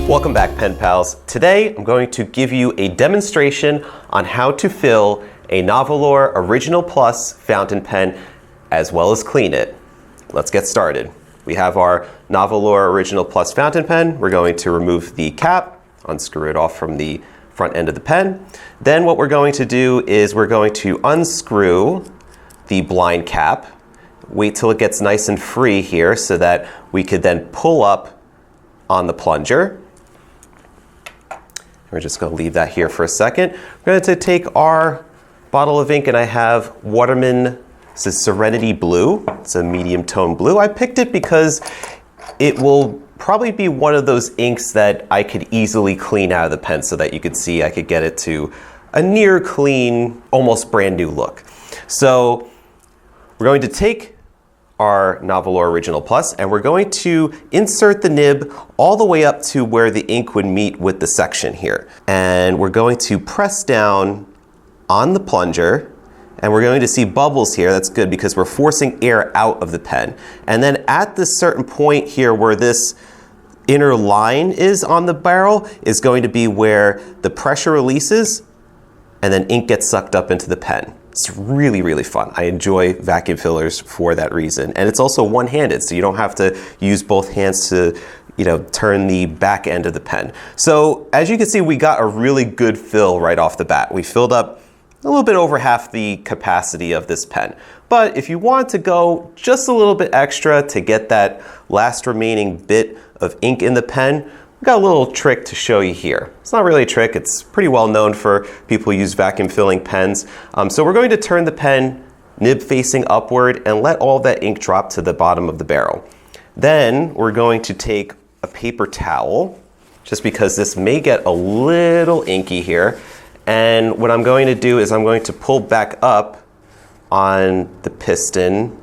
Welcome back, pen pals. Today I'm going to give you a demonstration on how to fill a Nahvalur Original Plus fountain pen as well as clean it. Let's get started. We have our Nahvalur Original Plus fountain pen. We're going to remove the cap, unscrew it off from the front end of the pen. Then what we're going to do is we're going to unscrew the blind cap, wait till it gets nice and free here so that we could then pull up on the plunger. We're just going to leave that here for a second. We're going to take our bottle of ink, and I have Waterman, this is Serenity Blue. It's a medium tone blue. I picked it because it will probably be one of those inks that I could easily clean out of the pen so that you could see I could get it to a near clean, almost brand new look. So we're going to take our Nahvalur Original Plus, and we're going to insert the nib all the way up to where the ink would meet with the section here. And we're going to press down on the plunger, and we're going to see bubbles here. That's good because we're forcing air out of the pen. And then at this certain point here where this inner line is on the barrel is going to be where the pressure releases and then ink gets sucked up into the pen. It's really, really fun. I enjoy vacuum fillers for that reason. And it's also one-handed, so you don't have to use both hands to, turn the back end of the pen. So as you can see, we got a really good fill right off the bat. We filled up a little bit over half the capacity of this pen. But if you want to go just a little bit extra to get that last remaining bit of ink in the pen, we've got a little trick to show you here. It's not really a trick, it's pretty well known for people who use vacuum filling pens. So we're going to turn the pen nib facing upward and let all that ink drop to the bottom of the barrel. Then we're going to take a paper towel, just because this may get a little inky here. And what I'm going to do is I'm going to pull back up on the piston,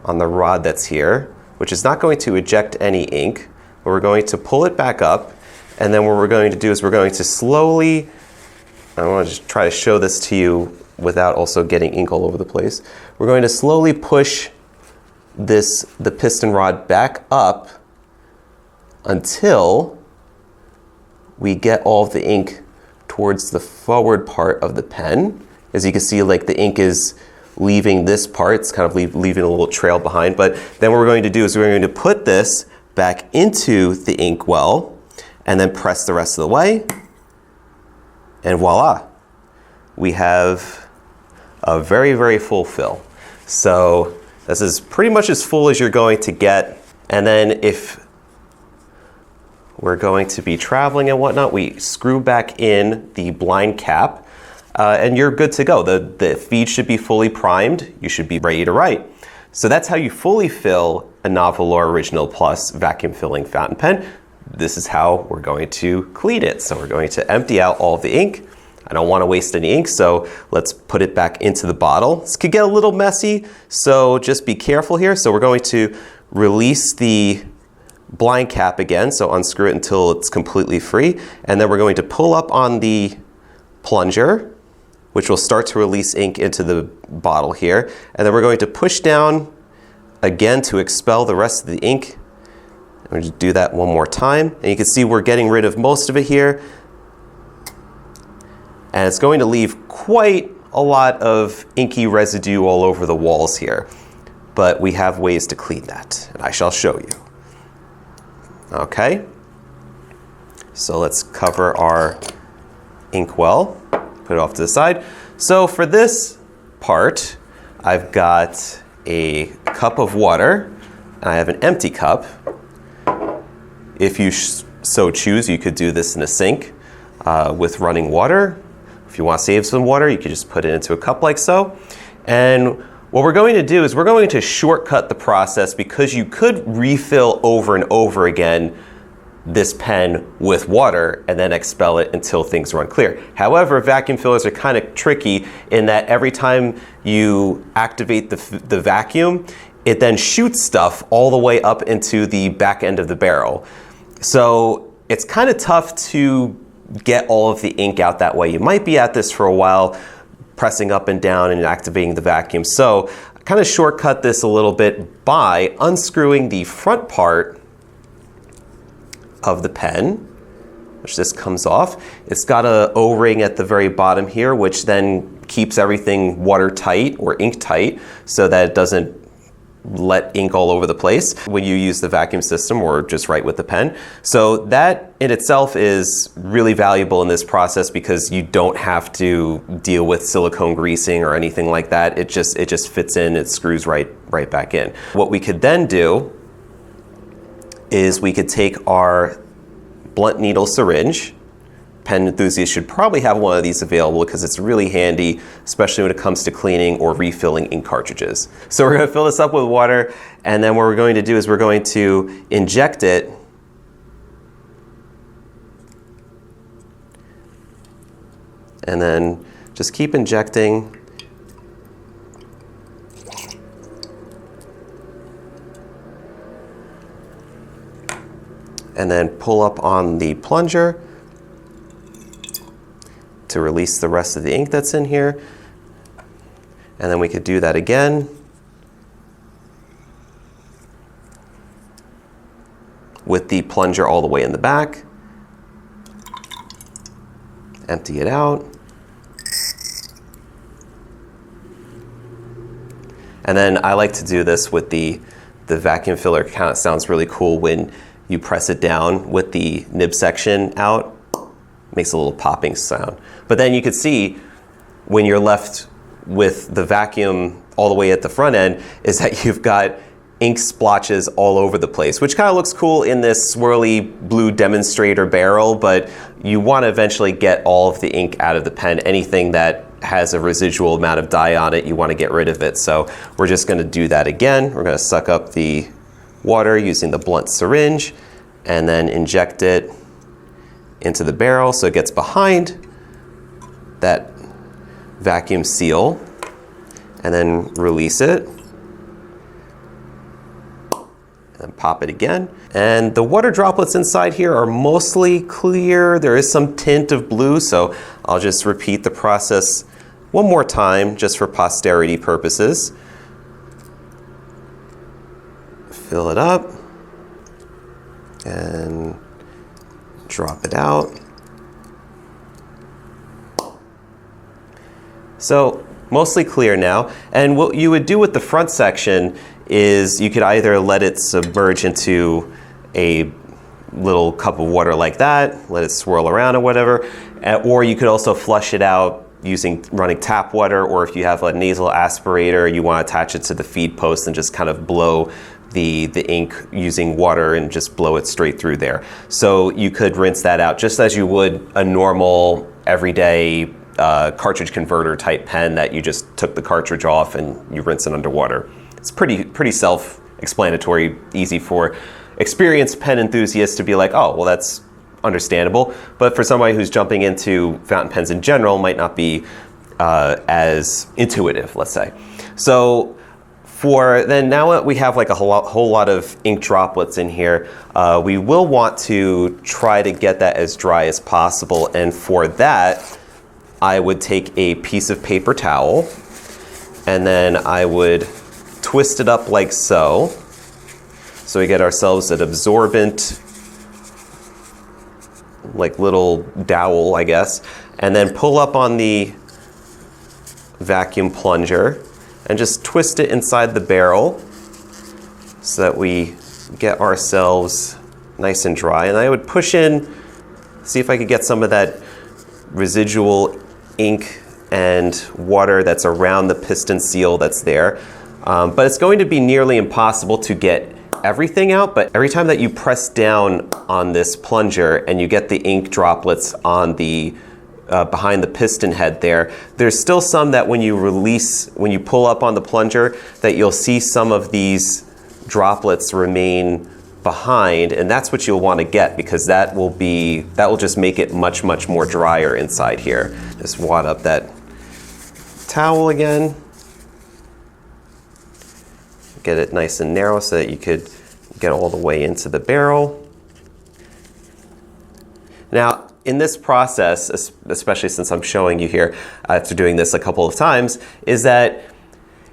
on the rod that's here, which is not going to eject any ink. But we're going to pull it back up, and then what we're going to do is we're going to slowly, I want to just try to show this to you without also getting ink all over the place. We're going to slowly push the piston rod back up until we get all of the ink towards the forward part of the pen. As you can see, like the ink is leaving this part, it's kind of leaving a little trail behind. But then what we're going to do is we're going to put this back into the inkwell and then press the rest of the way, and voila, we have a very, very full fill. So this is pretty much as full as you're going to get. And then if we're going to be traveling and whatnot, we screw back in the blind cap, and you're good to go. The feed should be fully primed. You should be ready to write. So that's how you fully fill a Nahvalur Original Plus vacuum filling fountain pen. This is how we're going to clean it. So we're going to empty out all of the ink. I don't want to waste any ink, so let's put it back into the bottle. This could get a little messy, so just be careful here. So we're going to release the blind cap again, so unscrew it until it's completely free. And then we're going to pull up on the plunger, which will start to release ink into the bottle here. And then we're going to push down again to expel the rest of the ink. I'm going to do that one more time. And you can see we're getting rid of most of it here. And it's going to leave quite a lot of inky residue all over the walls here. But we have ways to clean that, and I shall show you. Okay, so let's cover our inkwell. Put it off to the side. So for this part, I've got a cup of water, and I have an empty cup. If you so choose, you could do this in a sink with running water. If you want to save some water, you could just put it into a cup like so. And what we're going to do is we're going to shortcut the process, because you could refill over and over again this pen with water and then expel it until things run clear. However, vacuum fillers are kind of tricky in that every time you activate the vacuum, it then shoots stuff all the way up into the back end of the barrel. So it's kind of tough to get all of the ink out that way. You might be at this for a while, pressing up and down and activating the vacuum. So I kind of shortcut this a little bit by unscrewing the front part of the pen, which this comes off. It's got a O-ring at the very bottom here, which then keeps everything watertight or ink tight so that it doesn't let ink all over the place when you use the vacuum system or just write with the pen. So that in itself is really valuable in this process because you don't have to deal with silicone greasing or anything like that. It just fits in, it screws right back in. What we could then do is we could take our blunt needle syringe. Pen enthusiasts should probably have one of these available because it's really handy, especially when it comes to cleaning or refilling ink cartridges. So we're going to fill this up with water, and then what we're going to do is we're going to inject it and then just keep injecting. And then pull up on the plunger to release the rest of the ink that's in here. And then we could do that again with the plunger all the way in the back. Empty it out. And then I like to do this with the vacuum filler. It kind of sounds really cool when you press it down with the nib section out. Makes a little popping sound. But then you could see when you're left with the vacuum all the way at the front end is that you've got ink splotches all over the place, which kind of looks cool in this swirly blue demonstrator barrel, but you want to eventually get all of the ink out of the pen. Anything that has a residual amount of dye on it, you want to get rid of it. So we're just going to do that again. We're going to suck up the water using the blunt syringe and then inject it into the barrel so it gets behind that vacuum seal, and then release it and pop it again. And the water droplets inside here are mostly clear. There is some tint of blue, so I'll just repeat the process one more time just for posterity purposes. Fill it up and drop it out. So mostly clear now. And what you would do with the front section is you could either let it submerge into a little cup of water like that, let it swirl around or whatever, or you could also flush it out using running tap water, or if you have a nasal aspirator, you want to attach it to the feed post and just kind of blow the ink using water and just blow it straight through there. So you could rinse that out just as you would a normal everyday cartridge converter type pen that you just took the cartridge off and you rinse it underwater. It's pretty self-explanatory, easy for experienced pen enthusiasts to be like, oh, well, that's understandable. But for somebody who's jumping into fountain pens in general, might not be as intuitive, let's say. So now that we have like a whole lot of ink droplets in here, we will want to try to get that as dry as possible. And for that, I would take a piece of paper towel and then I would twist it up like so. So we get ourselves an absorbent, like little dowel, I guess, and then pull up on the vacuum plunger and just twist it inside the barrel so that we get ourselves nice and dry. And I would push in, see if I could get some of that residual ink and water that's around the piston seal that's there. But it's going to be nearly impossible to get everything out, but every time that you press down on this plunger and you get the ink droplets on the behind the piston head there's still some that when you pull up on the plunger, that you'll see some of these droplets remain behind, and that's what you'll want to get because that will just make it much more drier inside here. Just wad up that towel again. Get it nice and narrow so that you could get all the way into the barrel. Now, in this process, especially since I'm showing you here after doing this a couple of times, is that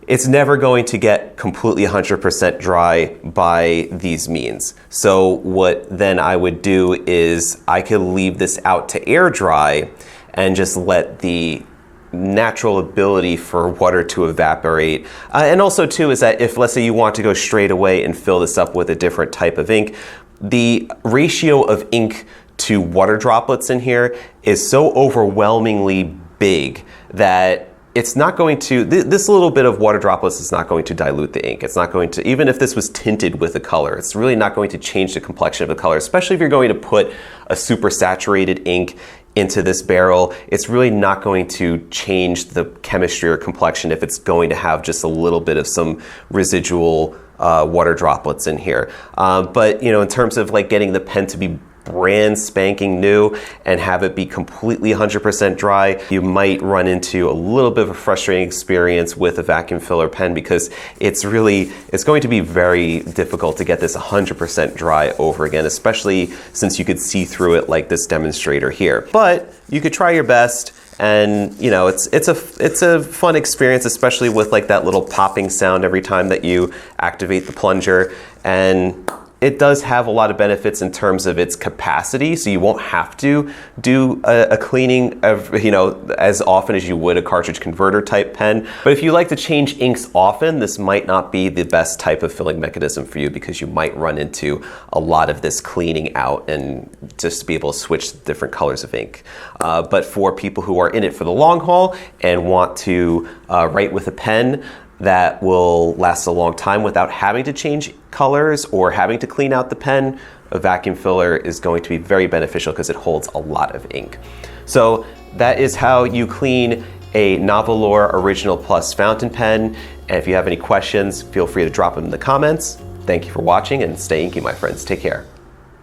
it's never going to get completely 100% dry by these means. So what then I would do is I could leave this out to air dry and just let the natural ability for water to evaporate. And also too is that if, let's say, you want to go straight away and fill this up with a different type of ink, the ratio of ink to water droplets in here is so overwhelmingly big that it's not going to, this little bit of water droplets is not going to dilute the ink. It's not going to, even if this was tinted with a color, it's really not going to change the complexion of the color, especially if you're going to put a super saturated ink into this barrel. It's really not going to change the chemistry or complexion if it's going to have just a little bit of some residual water droplets in here. But in terms of like getting the pen to be brand spanking new and have it be completely 100% dry, you might run into a little bit of a frustrating experience with a vacuum filler pen, because it's going to be very difficult to get this 100% dry over again, especially since you could see through it like this demonstrator here. But you could try your best. And it's a fun experience, especially with like that little popping sound every time that you activate the plunger. And it does have a lot of benefits in terms of its capacity, so you won't have to do a cleaning of, as often as you would a cartridge converter type pen. But if you like to change inks often, this might not be the best type of filling mechanism for you, because you might run into a lot of this cleaning out and just be able to switch different colors of ink. But for people who are in it for the long haul and want to write with a pen that will last a long time without having to change colors or having to clean out the pen, a vacuum filler is going to be very beneficial because it holds a lot of ink. So that is how you clean a Nahvalur Original Plus fountain pen. And if you have any questions, feel free to drop them in the comments. Thank you for watching, and stay inky, my friends. Take care.